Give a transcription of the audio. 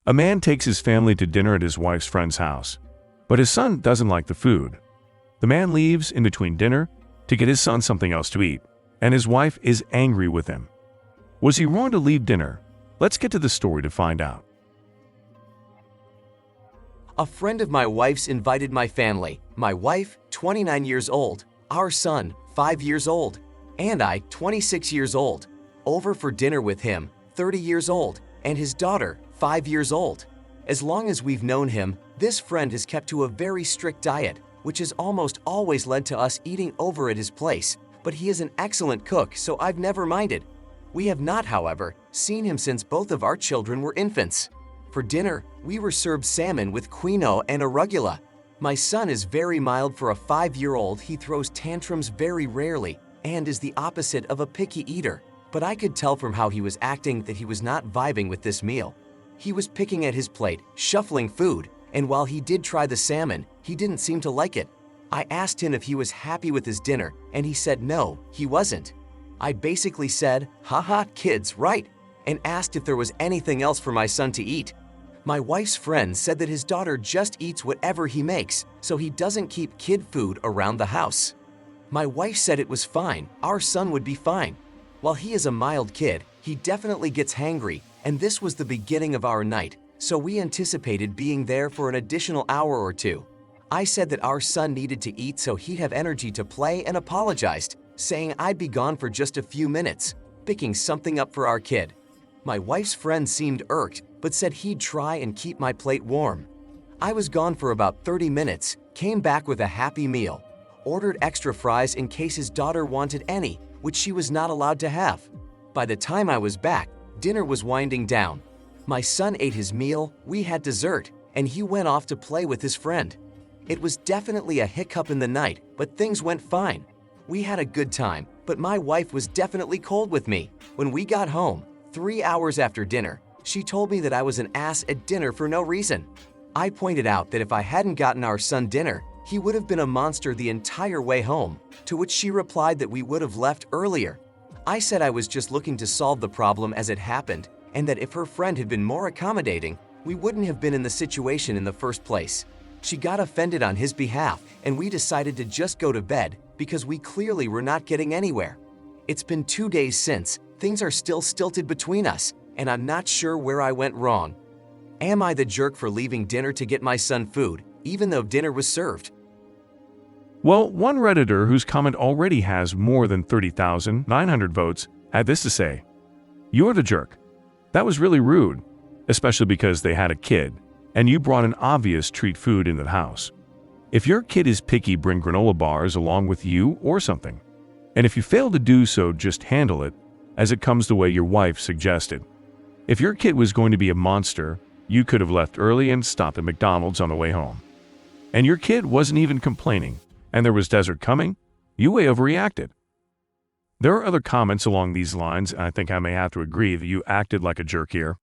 A man takes his family to dinner at his wife's friend's house, but his son doesn't like the food. The man leaves in between dinner to get his son something else to eat, and his wife is angry with him. Was he wrong to leave dinner? Let's get to the story to find out. A friend of my wife's invited my family, my wife, 29 years old, our son, 5 years old, and I, 26 years old, over for dinner with him, 30 years old, and his daughter, 5 years old. As long as we've known him, this friend has kept to a very strict diet, which has almost always led to us eating over at his place, but he is an excellent cook, so I've never minded. We have not, however, seen him since both of our children were infants. For dinner, we were served salmon with quinoa and arugula. My son is very mild for a 5-year-old. He throws tantrums very rarely and is the opposite of a picky eater, but I could tell from how he was acting that he was not vibing with this meal. He was picking at his plate, shuffling food, and while he did try the salmon, he didn't seem to like it. I asked him if he was happy with his dinner, and he said no, he wasn't. I basically said, haha, kids, right, and asked if there was anything else for my son to eat. My wife's friend said that his daughter just eats whatever he makes, so he doesn't keep kid food around the house. My wife said it was fine, our son would be fine. While he is a mild kid, he definitely gets hangry, and this was the beginning of our night, so we anticipated being there for an additional hour or two. I said that our son needed to eat so he'd have energy to play and apologized, saying I'd be gone for just a few minutes, picking something up for our kid. My wife's friend seemed irked, but said he'd try and keep my plate warm. I was gone for about 30 minutes, came back with a happy meal, ordered extra fries in case his daughter wanted any, which she was not allowed to have. By the time I was back, dinner was winding down. My son ate his meal, we had dessert, and he went off to play with his friend. It was definitely a hiccup in the night, but things went fine. We had a good time, but my wife was definitely cold with me. When we got home, 3 hours after dinner, she told me that I was an ass at dinner for no reason. I pointed out that if I hadn't gotten our son dinner, he would have been a monster the entire way home, to which she replied that we would have left earlier. I said I was just looking to solve the problem as it happened, and that if her friend had been more accommodating, we wouldn't have been in the situation in the first place. She got offended on his behalf, and we decided to just go to bed because we clearly were not getting anywhere. It's been 2 days since, things are still stilted between us, and I'm not sure where I went wrong. Am I the jerk for leaving dinner to get my son food, even though dinner was served? Well, one Redditor whose comment already has more than 30,900 votes had this to say: "You're the jerk. That was really rude, especially because they had a kid, and you brought an obvious treat food into the house. If your kid is picky, bring granola bars along with you or something. And if you fail to do so, just handle it as it comes the way your wife suggested. If your kid was going to be a monster, you could have left early and stopped at McDonald's on the way home. And your kid wasn't even complaining, and there was dessert coming, you way overreacted." There are other comments along these lines, and I think I may have to agree that you acted like a jerk here.